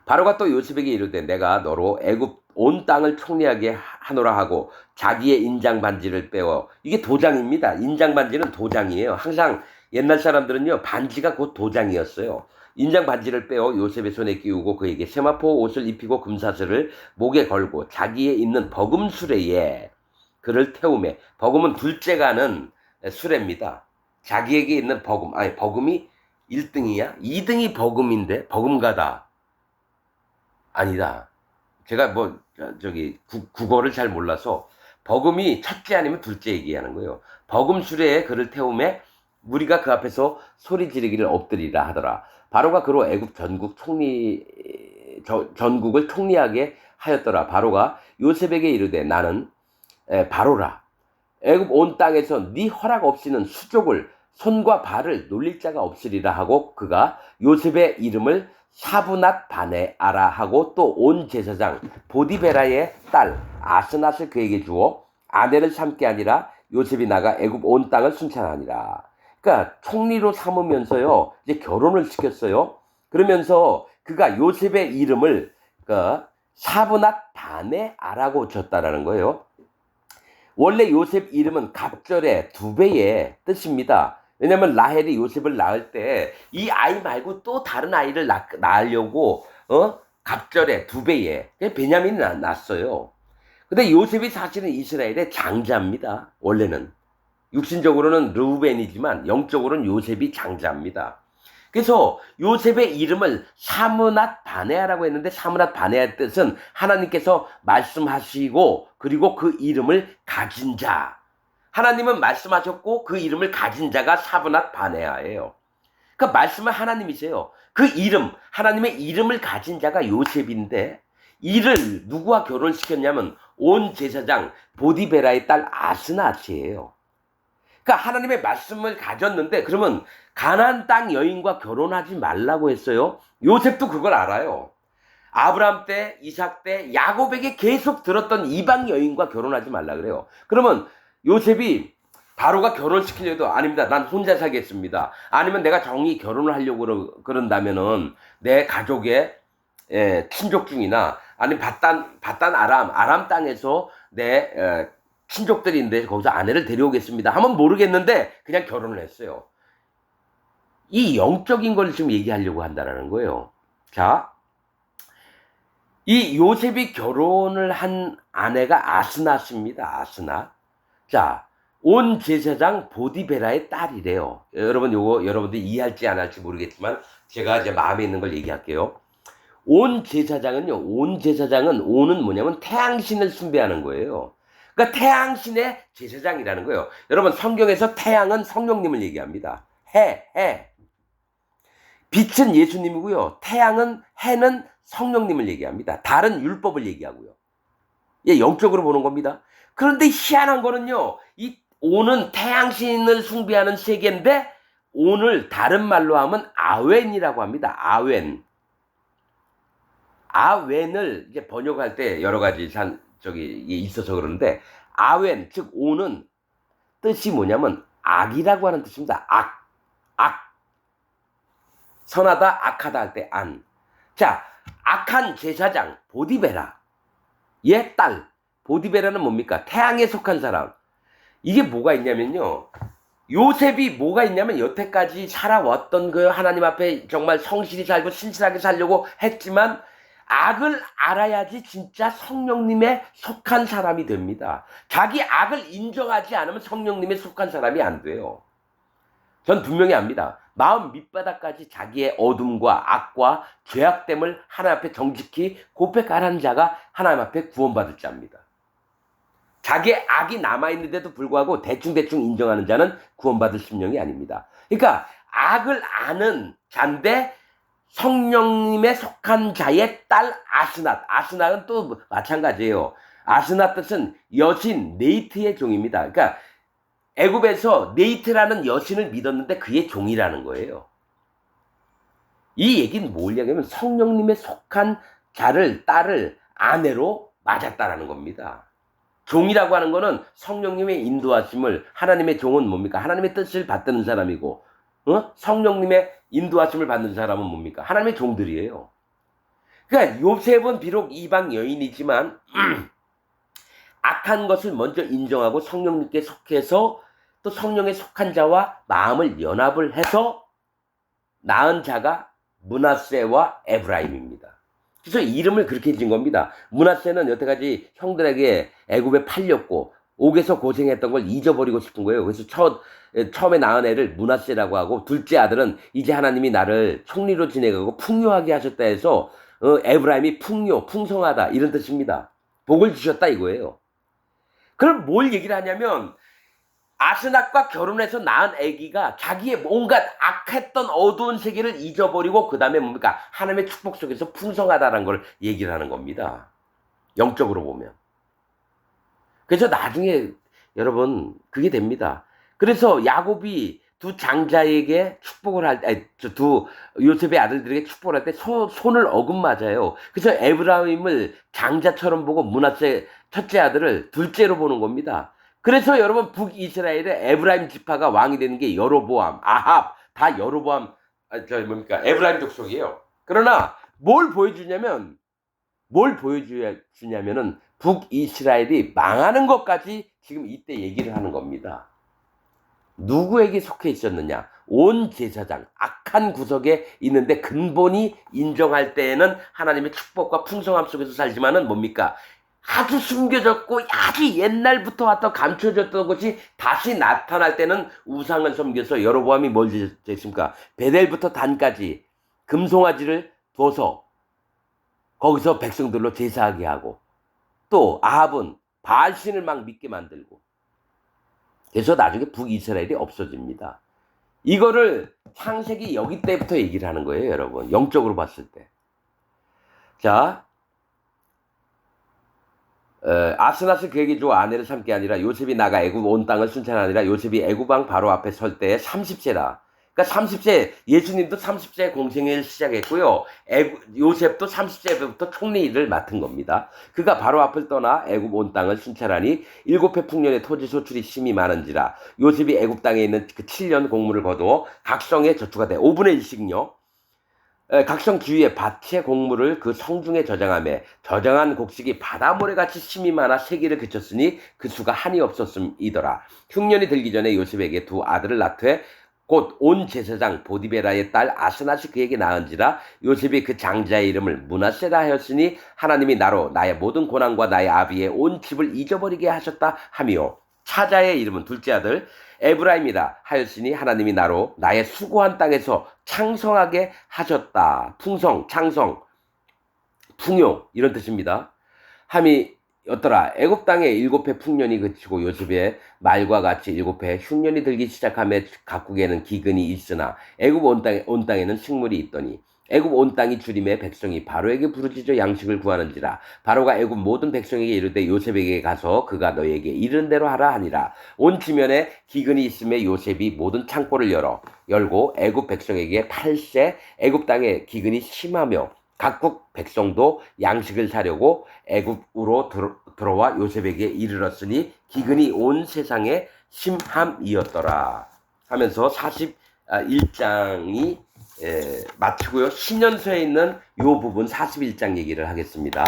바로가 또 요셉에게 이르되 내가 너로 애굽 온 땅을 총리하게 하노라 하고 자기의 인장 반지를 빼어, 이게 도장입니다. 인장 반지는 도장이에요. 항상 옛날 사람들은요, 반지가 곧 도장이었어요. 인장 반지를 빼어 요셉의 손에 끼우고 그에게 세마포 옷을 입히고 금사슬을 목에 걸고 자기의 있는 버금 수레에 그를 태우매. 버금은 둘째 가는 수레입니다. 자기에게 있는 버금, 아니 버금이 1등이야? 2등이 버금인데 버금가다. 아니다. 제가 국어를 잘 몰라서 버금이 첫째 아니면 둘째 얘기하는 거예요. 버금 수레에 그를 태우매 무리가 그 앞에서 소리 지르기를 엎드리라 하더라. 바로가 그로 애굽 전국 전국을 통리하게 하였더라. 바로가 요셉에게 이르되 나는 바로라. 애굽 온 땅에서 네 허락 없이는 수족을 손과 발을 놀릴 자가 없으리라 하고 그가 요셉의 이름을 사브낫 바네아라 하고 또 온 제사장 보디베라의 딸 아스낫을 그에게 주어 아내를 삼게 하니라. 요셉이 나가 애굽 온 땅을 순찰하니라. 그러니까 총리로 삼으면서요 이제 결혼을 시켰어요. 그러면서 그가 요셉의 이름을 사브낫 바네아라고 줬다라는 거예요. 원래 요셉 이름은 갑절의 2배의 뜻입니다. 왜냐면 라헬이 요셉을 낳을 때 이 아이 말고 또 다른 아이를 낳으려고 갑절의 2배의 베냐민이 낳았어요. 근데 요셉이 사실은 이스라엘의 장자입니다. 원래는 육신적으로는 르우벤이지만 영적으로는 요셉이 장자입니다. 그래서 요셉의 이름을 사므낫 바네아라고 했는데 사므낫 바네아의 뜻은 하나님께서 말씀하시고 그리고 그 이름을 가진 자. 하나님은 말씀하셨고 그 이름을 가진 자가 사브낫 바네아예요. 그러니까 말씀은 하나님이세요. 그 이름, 하나님의 이름을 가진 자가 요셉인데 이를 누구와 결혼시켰냐면 온 제사장 보디베라의 딸 아스낫이에요. 그러니까 하나님의 말씀을 가졌는데 그러면 가나안 땅 여인과 결혼하지 말라고 했어요. 요셉도 그걸 알아요. 아브라함 때, 이삭 때, 야곱에게 계속 들었던 이방 여인과 결혼하지 말라 그래요. 그러면 요셉이 바로가 결혼시키려도 아닙니다. 난 혼자 살겠습니다. 아니면 내가 정의 결혼을 하려고 그런다면은 내 가족의 친족 중이나 아니면 바단 아람 땅에서 내 친족들인데 거기서 아내를 데려오겠습니다 하면 모르겠는데 그냥 결혼을 했어요. 이 영적인 걸 지금 얘기하려고 한다는 거예요. 자, 이 요셉이 결혼을 한 아내가 아스낫입니다. 아스낫. 자, 온 제사장 보디베라의 딸이래요. 여러분 요거 여러분들 이해할지 안 할지 모르겠지만 제가 이제 마음에 있는 걸 얘기할게요. 온 제사장은 온은 뭐냐면 태양신을 숭배하는 거예요. 그러니까 태양신의 제사장이라는 거예요. 여러분 성경에서 태양은 성령님을 얘기합니다. 해. 빛은 예수님이고요. 해는 성령님을 얘기합니다. 달은 율법을 얘기하고요. 예, 영적으로 보는 겁니다. 그런데 희한한 거는요. 이 온은 태양신을 숭배하는 세계인데 온을 다른 말로 하면 아웬이라고 합니다. 아웬을 이제 번역할 때 여러 가지 있어서 그러는데 아웬 즉 온은 뜻이 뭐냐면 악이라고 하는 뜻입니다. 악 선하다 악하다 할 때 안. 자, 악한 제사장 보디베라 얘 딸 보디베라는 뭡니까? 태양에 속한 사람. 이게 뭐가 있냐면요. 요셉이 뭐가 있냐면 여태까지 살아왔던 그 하나님 앞에 정말 성실히 살고 신실하게 살려고 했지만 악을 알아야지 진짜 성령님에 속한 사람이 됩니다. 자기 악을 인정하지 않으면 성령님에 속한 사람이 안 돼요. 전 분명히 압니다. 마음 밑바닥까지 자기의 어둠과 악과 죄악됨을 하나님 앞에 정직히 고백하는 자가 하나님 앞에 구원받을 자입니다. 자기의 악이 남아있는데도 불구하고 대충 인정하는 자는 구원받을 심령이 아닙니다. 그러니까 악을 아는 자인데 성령님에 속한 자의 딸 아스낫. 아스낫은 또 마찬가지예요. 아스낫 뜻은 여신 네이트의 종입니다. 그러니까 애굽에서 네이트라는 여신을 믿었는데 그의 종이라는 거예요. 이 얘기는 뭘 얘기하면 성령님에 속한 딸을 아내로 맞았다라는 겁니다. 종이라고 하는 거는 성령님의 인도하심을, 하나님의 종은 뭡니까? 하나님의 뜻을 받드는 사람이고, 성령님의 인도하심을 받는 사람은 뭡니까? 하나님의 종들이에요. 그러니까 요셉은 비록 이방 여인이지만 악한 것을 먼저 인정하고 성령님께 속해서 또 성령에 속한 자와 마음을 연합을 해서 낳은 자가 므낫세와 에브라임입니다. 그래서 이름을 그렇게 지은 겁니다. 므낫세는 여태까지 형들에게 애굽에 팔렸고 옥에서 고생했던 걸 잊어버리고 싶은 거예요. 그래서 처음에 낳은 애를 므낫세라고 하고 둘째 아들은 이제 하나님이 나를 총리로 지내가고 풍요하게 하셨다 해서 에브라임이 풍성하다 이런 뜻입니다. 복을 주셨다 이거예요. 그럼 뭘 얘기를 하냐면 아스낙과 결혼해서 낳은 아기가 자기의 온갖 악했던 어두운 세계를 잊어버리고 그 다음에 뭡니까? 하나님의 축복 속에서 풍성하다는 걸 얘기를 하는 겁니다. 영적으로 보면. 그래서 나중에 여러분 그게 됩니다. 그래서 야곱이 두 장자에게 축복을 할 때, 두 요셉의 아들들에게 축복을 할 때 손을 어긋맞아요. 그래서 에브라임을 장자처럼 보고 므낫세 첫째 아들을 둘째로 보는 겁니다. 그래서 여러분 북이스라엘의 에브라임 지파가 왕이 되는 게 여로보암, 아합 다 여로보암 에브라임 족속이에요. 그러나 뭘 보여주냐면은 북이스라엘이 망하는 것까지 지금 이때 얘기를 하는 겁니다. 누구에게 속해 있었느냐? 온 제사장, 악한 구석에 있는데 근본이 인정할 때에는 하나님의 축복과 풍성함 속에서 살지만은 뭡니까? 아주 숨겨졌고 아주 옛날부터 왔던 감춰졌던 것이 다시 나타날 때는 우상을 섬겨서 여로보암이 뭘 했습니까? 베델부터 단까지 금송아지를 둬서 거기서 백성들로 제사하게 하고 또 아합은 바알신을 막 믿게 만들고 그래서 나중에 북이스라엘이 없어집니다. 이거를 창세기 여기 때부터 얘기를 하는 거예요, 여러분. 영적으로 봤을 때. 자, 아스낫은 그에게 주 아내를 삼게 아니라 요셉이 나가 애굽 온 땅을 순찰하니라. 요셉이 애굽 왕 바로 앞에 설 때에 30세라. 그러니까 30세, 예수님도 30세 공생을 시작했고요. 요셉도 30세부터 총리 일을 맡은 겁니다. 그가 바로 앞을 떠나 애굽 온 땅을 순찰하니 7해 풍년의 토지 소출이 심히 많은지라. 요셉이 애굽 땅에 있는 그 7년 공물을 거두어 각성에 저축가 돼. 5분의 1씩요. 각성 주위에 밭의 곡물을 그 성중에 저장하며 저장한 곡식이 바다모래같이 심이 많아 세기를 그쳤으니 그 수가 한이 없었음이더라. 흉년이 들기 전에 요셉에게 두 아들을 낳되 곧 온 제사장 보디베라의 딸 아스낫이 그에게 낳은지라. 요셉이 그 장자의 이름을 므낫세라 하였으니 하나님이 나로 나의 모든 고난과 나의 아비의 온 집을 잊어버리게 하셨다 하며 차자의 이름은 둘째 아들 에브라임이라 하였으니 하나님이 나로 나의 수고한 땅에서 창성하게 하셨다. 풍성, 창성, 풍요 이런 뜻입니다. 함이 였더라. 애굽 땅에 7해 풍년이 그치고 요셉의 말과 같이 7해 흉년이 들기 시작하며 각국에는 기근이 있으나 애굽 온 땅에는 식물이 있더니 애굽 온 땅이 주림에 백성이 바로에게 부르짖어 양식을 구하는지라. 바로가 애굽 모든 백성에게 이르되 요셉에게 가서 그가 너에게 이른 대로 하라 하니라. 온 지면에 기근이 있음에 요셉이 모든 창고를 열고 애굽 백성에게 팔세 애굽 땅에 기근이 심하며 각국 백성도 양식을 사려고 애굽으로 들어와 요셉에게 이르렀으니 기근이 온 세상에 심함이었더라 하면서 41장이 마치고요. 신년서에 있는 요 부분 41장 얘기를 하겠습니다.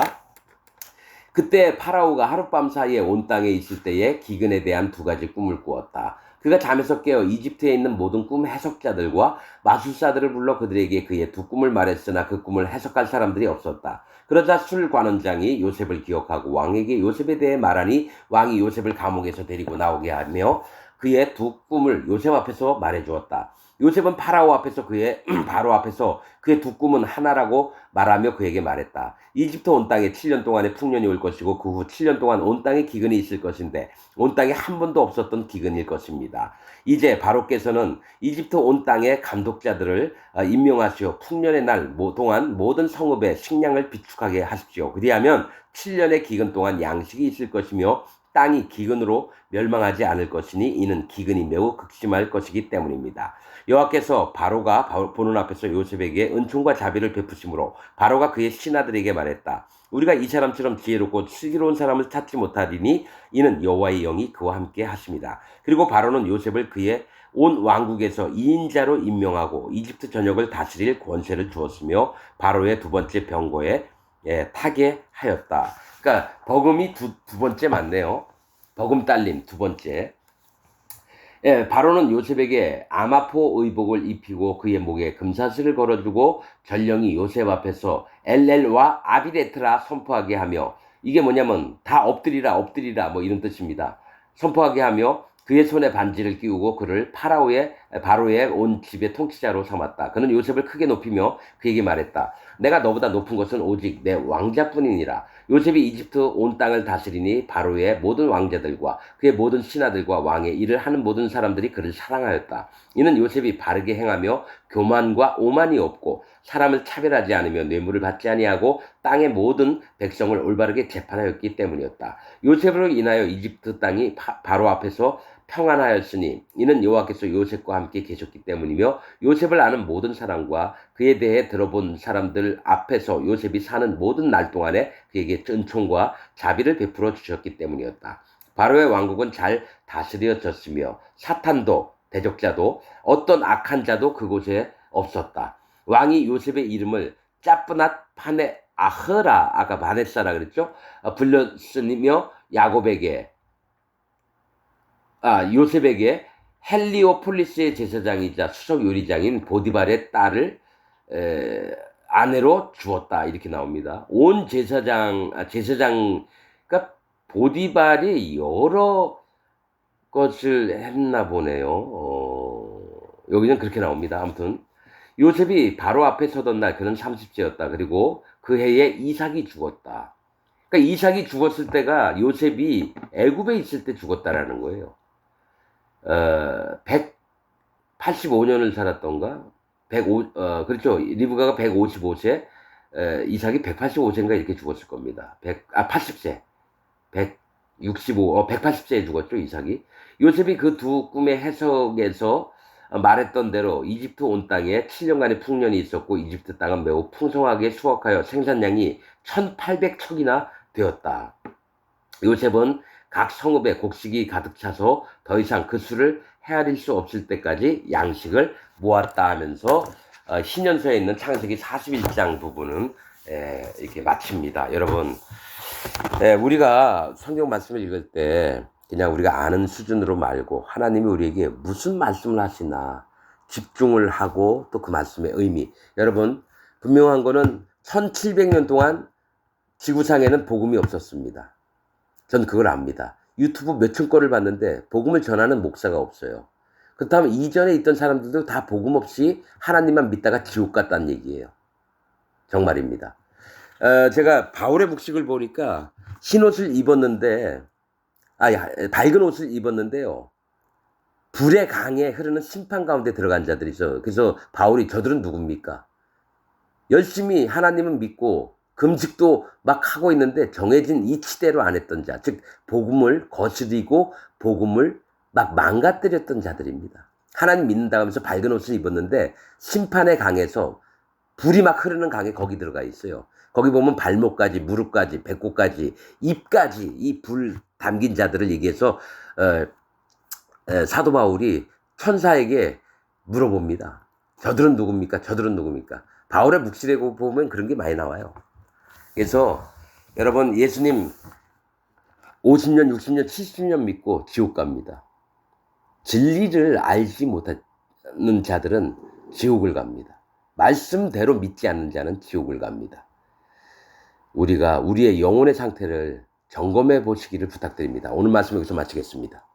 그때 파라오가 하룻밤 사이에 온 땅에 있을 때에 기근에 대한 두 가지 꿈을 꾸었다. 그가 잠에서 깨어 이집트에 있는 모든 꿈 해석자들과 마술사들을 불러 그들에게 그의 두 꿈을 말했으나 그 꿈을 해석할 사람들이 없었다. 그러자 술관원장이 요셉을 기억하고 왕에게 요셉에 대해 말하니 왕이 요셉을 감옥에서 데리고 나오게 하며 그의 두 꿈을 요셉 앞에서 말해주었다. 요셉은 바로 앞에서 그의 두 꿈은 하나라고 말하며 그에게 말했다. 이집트 온 땅에 7년 동안의 풍년이 올 것이고 그 후 7년 동안 온 땅에 기근이 있을 것인데 온 땅에 한 번도 없었던 기근일 것입니다. 이제 바로께서는 이집트 온 땅의 감독자들을 임명하시어 풍년의 날 동안 모든 성읍에 식량을 비축하게 하십시오. 그리하면 7년의 기근 동안 양식이 있을 것이며 땅이 기근으로 멸망하지 않을 것이니 이는 기근이 매우 극심할 것이기 때문입니다. 여호와께서 바로가 보는 앞에서 요셉에게 은총과 자비를 베푸심으로 바로가 그의 신하들에게 말했다. 우리가 이 사람처럼 지혜롭고 슬기로운 사람을 찾지 못하리니 이는 여호와의 영이 그와 함께 하십니다. 그리고 바로는 요셉을 그의 온 왕국에서 2인자로 임명하고 이집트 전역을 다스릴 권세를 주었으며 바로의 두 번째 병거에 타게 하였다. 그러니까 버금이 두 번째 맞네요. 버금 딸림 두 번째. 바로는 요셉에게 아마포 의복을 입히고 그의 목에 금사슬을 걸어주고 전령이 요셉 앞에서 엘렐와 아비레트라 선포하게 하며 이게 뭐냐면 다 엎드리라 뭐 이런 뜻입니다. 선포하게 하며 그의 손에 반지를 끼우고 그를 파라오의 바로의 온 집의 통치자로 삼았다. 그는 요셉을 크게 높이며 그에게 말했다. 내가 너보다 높은 것은 오직 내 왕자뿐이니라. 요셉이 이집트 온 땅을 다스리니 바로의 모든 왕자들과 그의 모든 신하들과 왕의 일을 하는 모든 사람들이 그를 사랑하였다. 이는 요셉이 바르게 행하며 교만과 오만이 없고 사람을 차별하지 않으며 뇌물을 받지 아니하고 땅의 모든 백성을 올바르게 재판하였기 때문이었다. 요셉으로 인하여 이집트 땅이 바로 앞에서 평안하였으니 이는 여호와께서 요셉과 함께 계셨기 때문이며 요셉을 아는 모든 사람과 그에 대해 들어본 사람들 앞에서 요셉이 사는 모든 날 동안에 그에게 은총과 자비를 베풀어 주셨기 때문이었다. 바로의 왕국은 잘 다스려졌으며 사탄도 대적자도 어떤 악한 자도 그곳에 없었다. 왕이 요셉의 이름을 짜프낫 파네 아흐라 아까 바네사라 그랬죠? 불렸으며 야곱에게 요셉에게 헬리오폴리스의 제사장이자 수석 요리장인 보디발의 딸을 아내로 주었다 이렇게 나옵니다. 온 제사장 그러니까 보디발이 여러 것을 했나 보네요. 여기는 그렇게 나옵니다. 아무튼 요셉이 바로 앞에 서던 날 그는 30세였다. 그리고 그 해에 이삭이 죽었다. 그러니까 이삭이 죽었을 때가 요셉이 애굽에 있을 때 죽었다라는 거예요. 185년을 살았던가? 그렇죠. 리브가가 155세, 이삭이 185세인가 이렇게 죽었을 겁니다. 80세. 180세에 죽었죠, 이삭이. 요셉이 그 두 꿈의 해석에서 말했던 대로 이집트 온 땅에 7년간의 풍년이 있었고 이집트 땅은 매우 풍성하게 수확하여 생산량이 1800척이나 되었다. 요셉은 각 성읍에 곡식이 가득 차서 더 이상 그 수를 헤아릴 수 없을 때까지 양식을 모았다 하면서 신년서에 있는 창세기 41장 부분은 이렇게 마칩니다. 여러분, 우리가 성경 말씀을 읽을 때 그냥 우리가 아는 수준으로 말고 하나님이 우리에게 무슨 말씀을 하시나 집중을 하고 또 그 말씀의 의미. 여러분, 분명한 거는 1700년 동안 지구상에는 복음이 없었습니다. 전 그걸 압니다. 유튜브 몇천 건을 봤는데 복음을 전하는 목사가 없어요. 그렇다면 이전에 있던 사람들도 다 복음 없이 하나님만 믿다가 지옥 갔다는 얘기예요. 정말입니다. 제가 바울의 묵식을 보니까 흰 옷을 입었는데 밝은 옷을 입었는데요. 불의 강에 흐르는 심판 가운데 들어간 자들이 있어요. 그래서 바울이 저들은 누굽니까? 열심히 하나님은 믿고 금식도 막 하고 있는데 정해진 이치대로 안 했던 자, 즉 복음을 거스리고 복음을 막 망가뜨렸던 자들입니다. 하나님 믿는다 하면서 밝은 옷을 입었는데 심판의 강에서 불이 막 흐르는 강에 거기 들어가 있어요. 거기 보면 발목까지, 무릎까지, 배꼽까지, 입까지 이 불 담긴 자들을 얘기해서 사도 바울이 천사에게 물어봅니다. 저들은 누굽니까? 저들은 누굽니까? 바울의 묵시에 보면 그런 게 많이 나와요. 그래서 여러분, 예수님 50년, 60년, 70년 믿고 지옥 갑니다. 진리를 알지 못하는 자들은 지옥을 갑니다. 말씀대로 믿지 않는 자는 지옥을 갑니다. 우리가 우리의 영혼의 상태를 점검해 보시기를 부탁드립니다. 오늘 말씀 여기서 마치겠습니다.